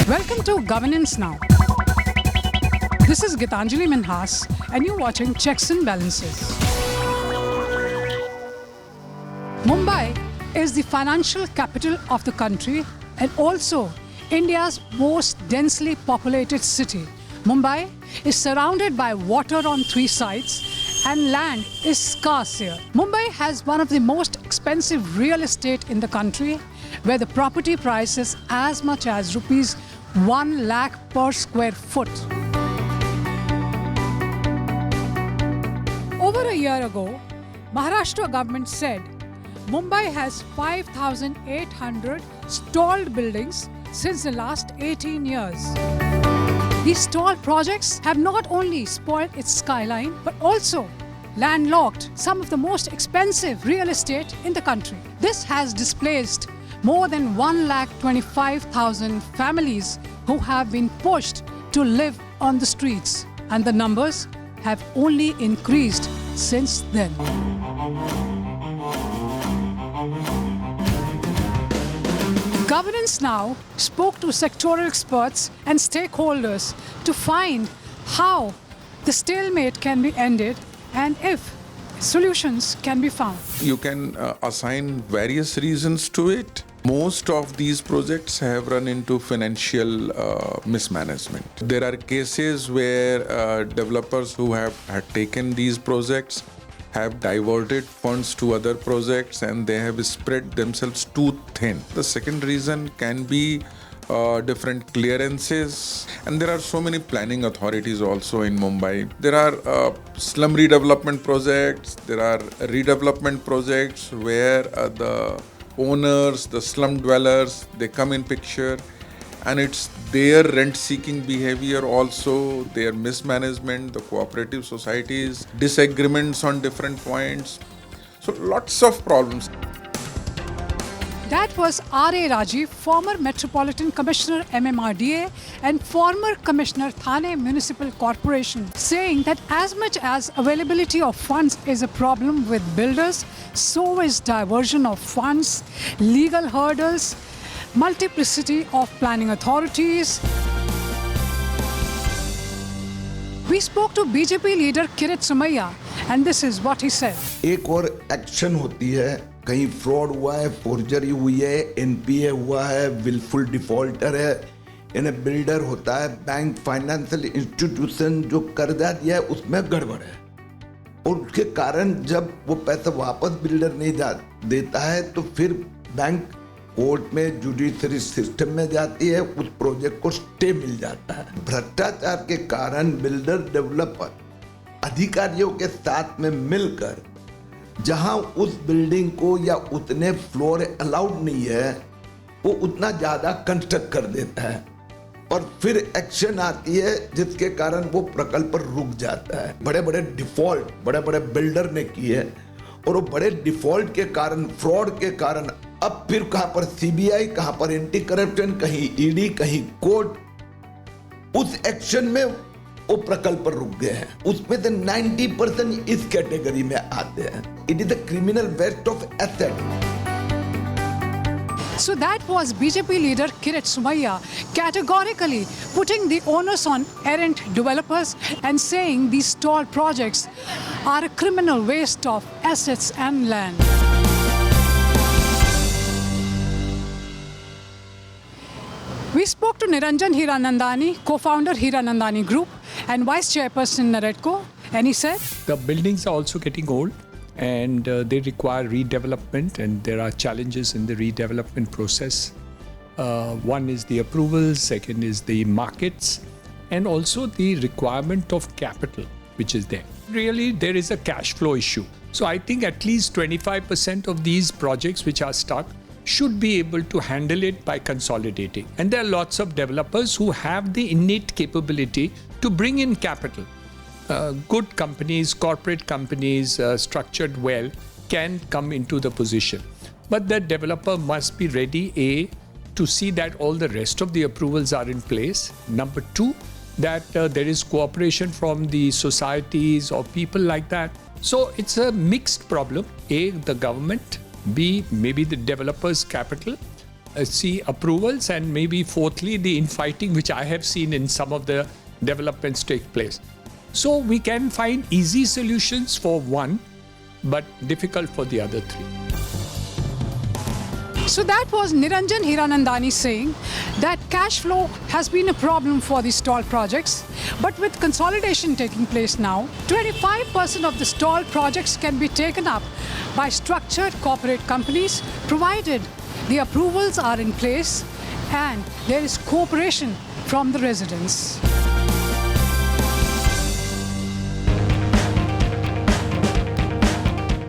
Welcome to Governance Now. This is Geetanjali Minhas and you're watching Checks and Balances. Mumbai is the financial capital of the country and also India's most densely populated city. Mumbai is surrounded by water on three sides and land is scarce here. Mumbai has one of the most expensive real estate in the country, where the property price is as much as rupees 1 lakh per square foot. Over a year ago, Maharashtra government said Mumbai has 5,800 stalled buildings since the last 18 years. These stalled projects have not only spoiled its skyline, but also landlocked some of the most expensive real estate in the country. This has displaced more than 1,25,000 families who have been pushed to live on the streets, and the numbers have only increased since then. Governance Now spoke to sectoral experts and stakeholders to find how the stalemate can be ended and if solutions can be found. You can assign various reasons to it. Most of these projects have run into financial mismanagement. There are cases where developers who have taken these projects have diverted funds to other projects and they have spread themselves too thin. The second reason can be different clearances, and there are so many planning authorities also in Mumbai. There are slum redevelopment projects, there are redevelopment projects where the owners, the slum dwellers, they come in picture, and it's their rent-seeking behavior also, their mismanagement, the cooperative societies, disagreements on different points. So lots of problems. That was R.A. Rajeev, former Metropolitan Commissioner MMRDA and former Commissioner Thane Municipal Corporation, saying that as much as availability of funds is a problem with builders, so is diversion of funds, legal hurdles, multiplicity of planning authorities. We spoke to BJP leader Kirit Somaiya and this is what he said. एक और action होती है, कहीं fraud हुआ है, forgery हुई है, NPA हुआ है, विलफुल डिफॉल्टर है, इन्हें बिल्डर होता है, बैंक फाइनेंशियल इंस्टीट्यूशन जो कर्जा दिया है उसमें गड़बड़ है और उसके कारण जब वो पैसा वापस बिल्डर नहीं देता है तो फिर बैंक कोर्ट में जुडिशरी सिस्टम में जाती है, उस प्रोजेक्ट को स्टे मिल जाता है। भ्रष्टाचार के कारण बिल्डर डेवलपर अधिकारियों के साथ में मिलकर जहां उस बिल्डिंग को या उतने फ्लोर अलाउड नहीं है वो उतना ज्यादा कंस्ट्रक्ट कर देता है और फिर एक्शन आती है जिसके कारण वो प्रकल्प रुक जाता है। बड़े बड़े डिफॉल्ट बड़े बड़े बिल्डर ने किए और वो बड़े डिफॉल्ट के कारण, फ्रॉड के कारण अब फिर कहां पर सीबीआई, कहां पर एंटी करप्शन, कहीं ईडी, कहीं कोर्ट, उस एक्शन में वो प्रकल्प रुक गए हैं। उसमें से 90% इस कैटेगरी में आते हैं। It is the criminal waste of asset. So that was BJP leader Kirit Somaiya categorically putting the onus on errant developers and saying these stalled projects are a criminal waste of assets and land. We spoke to Niranjan Hiranandani, co-founder Hiranandani Group and vice chairperson NAREDCO, and he said, the buildings are also getting old and they require redevelopment, and there are challenges in the redevelopment process. One is the approvals, second is the markets, and also the requirement of capital which is there. Really, there is a cash flow issue. So I think at least 25% of these projects which are stuck should be able to handle it by consolidating. And there are lots of developers who have the innate capability to bring in capital. Good companies, corporate companies, structured well, can come into the position. But the developer must be ready, A, to see that all the rest of the approvals are in place. Number two, that there is cooperation from the societies or people like that. So it's a mixed problem. A, the government, B, maybe the developer's capital, see approvals, and maybe fourthly, the infighting which I have seen in some of the developments take place. So we can find easy solutions for one, but difficult for the other three. So that was Niranjan Hiranandani saying that cash flow has been a problem for the stalled projects, but with consolidation taking place now, 25% of the stalled projects can be taken up by structured corporate companies, provided the approvals are in place and there is cooperation from the residents.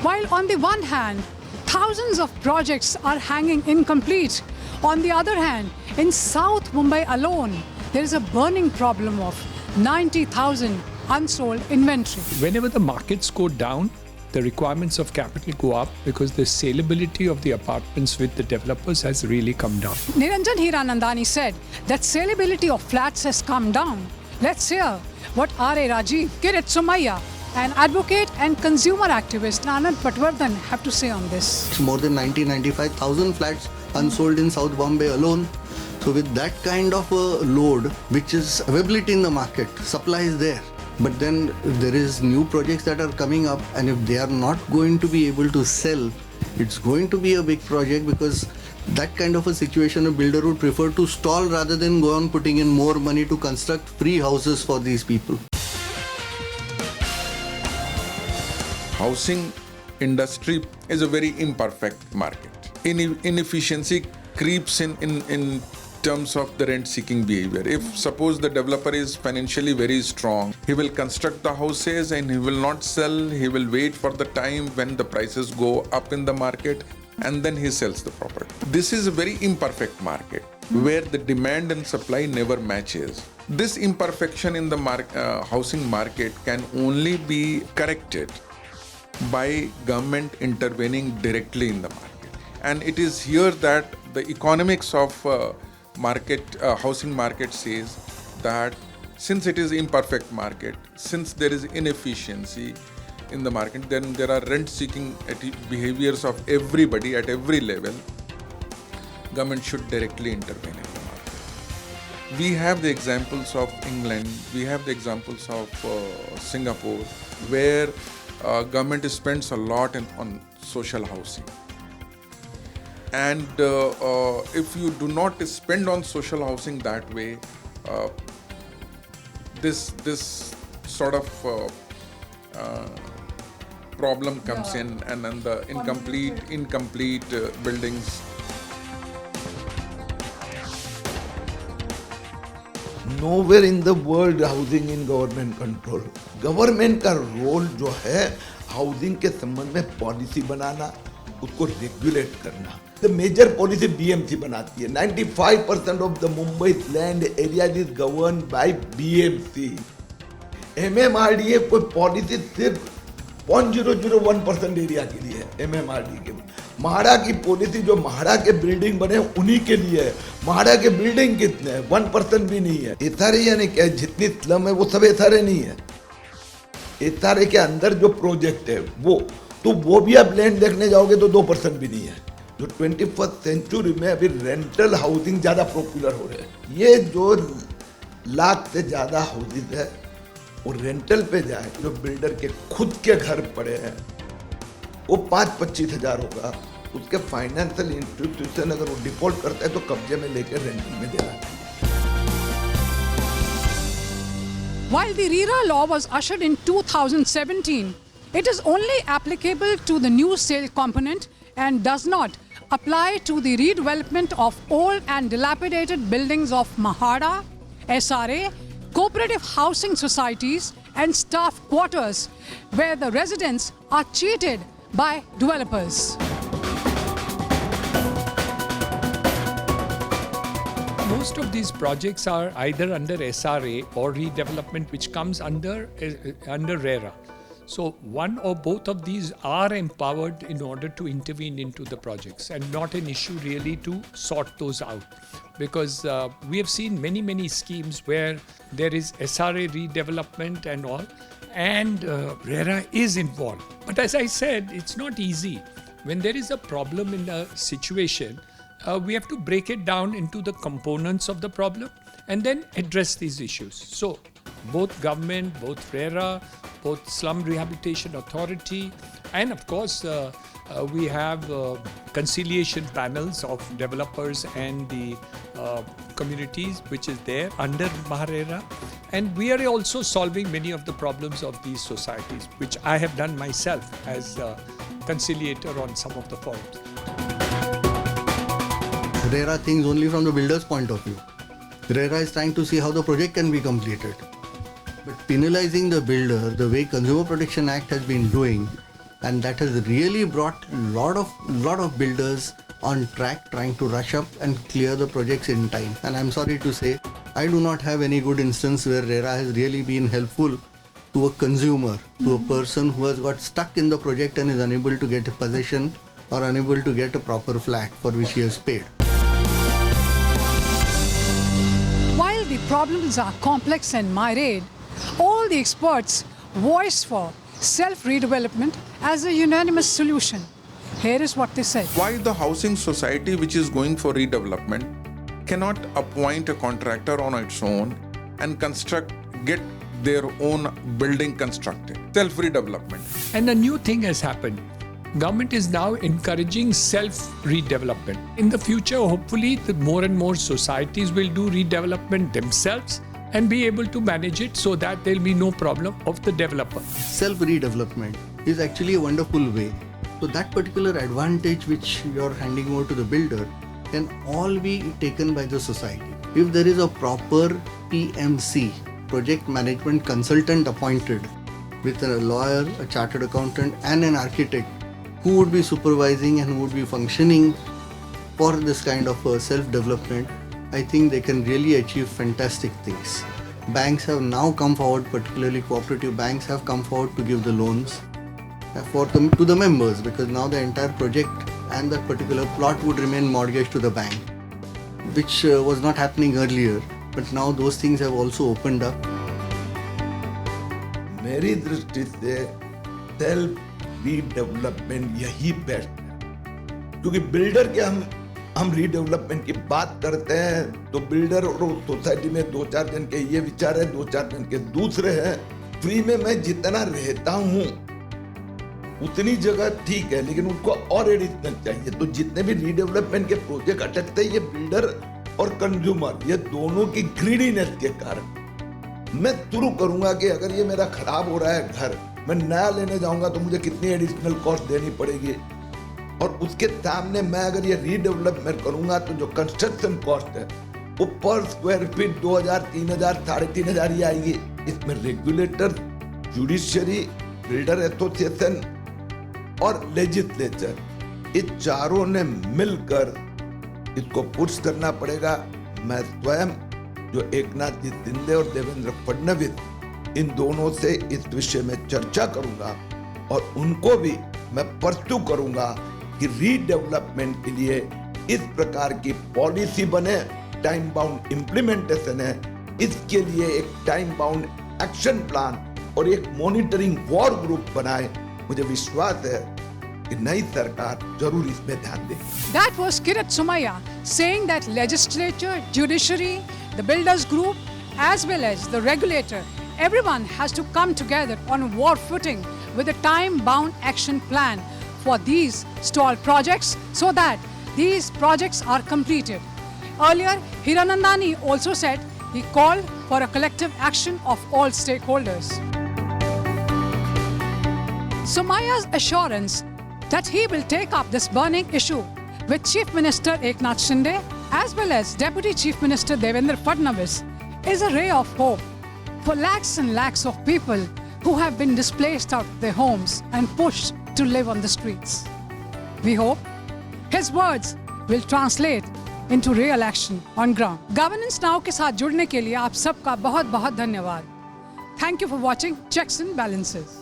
While on the one hand, thousands of projects are hanging incomplete, on the other hand, in South Mumbai alone, there is a burning problem of 90,000 unsold inventory. Whenever the markets go down, the requirements of capital go up because the saleability of the apartments with the developers has really come down. Niranjan Hiranandani said that saleability of flats has come down. Let's hear what R.A. Rajeev, Kirit Somaiya, an advocate and consumer activist, Anand Patwardhan have to say on this. It's more than 95,000 flats unsold in South Bombay alone. So with that kind of a load, which is availability in the market, supply is there. But then there is new projects that are coming up, and if they are not going to be able to sell, it's going to be a big project, because that kind of a situation, a builder would prefer to stall rather than go on putting in more money to construct free houses for these people. Housing industry is a very imperfect market. Inefficiency creeps in terms of the rent-seeking behavior. If suppose the developer is financially very strong, he will construct the houses and he will not sell. He will wait for the time when the prices go up in the market, and then he sells the property. This is a very imperfect market where the demand and supply never matches. This imperfection in the housing market can only be corrected by government intervening directly in the market. And it is here that the economics of housing market says that since it is imperfect market, since there is inefficiency in the market, then there are rent-seeking behaviors of everybody at every level. Government should directly intervene in the market. We have the examples of England, we have the examples of Singapore, where government spends a lot on social housing. And if you do not spend on social housing that way, this sort of problem comes in, and then the incomplete buildings. Nowhere in the world housing in government control. Government का role जो है housing के संबंध में policy बनाना, उसको regulate करना. The major policy BMC बनाती है. 95% of the Mumbai land area is governed by BMC. MMRDA कोई पॉलिसी सिर्फ 0.001% एरिया के लिए है. MMRDA के महाड़ा की पॉलिसी जो महाड़ा के बिल्डिंग बने उन्हीं के लिए है. महाड़ा के बिल्डिंग कितने हैं? 1% भी नहीं है. एसआरए यानी क्या? जितनी स्लम है वो सब एसआरए नहीं है. एसआरए के अंदर जो प्रोजेक्ट है वो भी आप लैंड देखने जाओगे तो 2% भी नहीं है. जो 21st सेंचुरी में अभी रेंटल हाउसिंग ज्यादा पॉपुलर हो रहे हैं. ये जो लाख से ज्यादा हाउसिंग है वो रेंटल पे जाए, जो बिल्डर के खुद के घर पड़े हैं, वो 5-25 हजार होगा. उसके फाइनेंशियल इंस्टीट्यूशन अगर वो डिफॉल्ट करता है तो कब्जे में लेकर रेंटल में देना चाहिए. While the RERA law was ushered in 2017, it is only applicable to the new sale component and does not apply to the redevelopment of old and dilapidated buildings of Mahada, SRA, cooperative housing societies and staff quarters where the residents are cheated by developers. Most of these projects are either under SRA or redevelopment, which comes under RERA. So one or both of these are empowered in order to intervene into the projects, and not an issue really to sort those out. Because we have seen many schemes where there is SRA redevelopment and all, and RERA is involved. But as I said, it's not easy. When there is a problem in a situation, we have to break it down into the components of the problem and then address these issues. So both government, both RERA, both Slum Rehabilitation Authority, and of course we have conciliation panels of developers and the communities which is there under MMRDA, and we are also solving many of the problems of these societies, which I have done myself as a conciliator on some of the forums. RERA thinks only from the builder's point of view. RERA is trying to see how the project can be completed. But penalizing the builder, the way Consumer Protection Act has been doing, and that has really brought lot of builders on track trying to rush up and clear the projects in time. And I'm sorry to say, I do not have any good instance where RERA has really been helpful to a consumer, to a person who has got stuck in the project and is unable to get a possession or unable to get a proper flat for which he has paid. While the problems are complex and myriad, all the experts voiced for self-redevelopment as a unanimous solution. Here is what they said. Why the housing society which is going for redevelopment cannot appoint a contractor on its own and get their own building constructed? Self-redevelopment. And a new thing has happened. Government is now encouraging self-redevelopment. In the future, hopefully, more and more societies will do redevelopment themselves and be able to manage it so that there will be no problem of the developer. Self-redevelopment is actually a wonderful way. So that particular advantage which you're handing over to the builder can all be taken by the society. If there is a proper PMC, project management consultant appointed with a lawyer, a chartered accountant and an architect who would be supervising and who would be functioning for this kind of self-development, I think they can really achieve fantastic things. Banks have now come forward, particularly cooperative banks have come forward to give the loans to the members, because now the entire project and that particular plot would remain mortgaged to the bank, which was not happening earlier, but now those things have also opened up. मेरी दृष्टि से self redevelopment यही best है, क्योंकि builder के हम redevelopment की बात करते हैं तो बिल्डर और सोसाइटी में 2-4 जन के ये विचार है, 2-4 जन के दूसरे हैं। फ्री में मैं जितना रहता हूँ उतनी जगह ठीक है, लेकिन उनको और एडिशनल चाहिए। तो जितने भी रीडेवलपमेंट के प्रोजेक्ट अटकते हैं, ये बिल्डर और कंज्यूमर, ये दोनों की ग्रीडीनेस के कारण। मैं शुरू करूंगा कि अगर ये मेरा खराब हो रहा है घर, मैं नया लेने जाऊंगा तो मुझे कितनी एडिशनल कॉस्ट देनी पड़ेगी, और उसके सामने मैं अगर ये रीडेवलपमेंट करूंगा तो जो कंस्ट्रक्शन कॉस्ट है वो पर स्क्वायर फीट 2000, 3000, 3500 ही आएगी। इसमें रेगुलेटर, जुडिशियरी, बिल्डर एसोसिएशन और लेजिस्लेचर, ये चारों ने मिलकर इसको पुश करना पड़ेगा। मैं स्वयं जो एकनाथ जी शिंदे और देवेंद्र फडणवीस, इन दोनों से इस विषय में चर्चा करूंगा और उनको भी मैं परस्यू करूंगा कि रीडेवलपमेंट के लिए इस प्रकार की पॉलिसी बने, टाइम बाउंड इम्प्लीमेंटेशन है, इसके लिए एक टाइम बाउंड एक्शन प्लान और एक मॉनिटरिंग वॉर ग्रुप बनाए। मुझे विश्वास है कि नई सरकार जरूर इसमें ध्यान देगी। That was Kirit Somaiya saying that legislature, judiciary, the builders group as well as the regulator, everyone has to come together on war footing with a time-bound action plan for these stalled projects so that these projects are completed. Earlier, Hiranandani also said he called for a collective action of all stakeholders. Somaiya's assurance that he will take up this burning issue with Chief Minister Eknath Shinde as well as Deputy Chief Minister Devendra Fadnavis is a ray of hope for lakhs and lakhs of people who have been displaced out of their homes and pushed to live on the streets. We hope his words will translate into real action on ground. Governance Now के साथ जुड़ने के लिए आप सबका बहुत बहुत धन्यवाद. Thank you for watching Checks and Balances.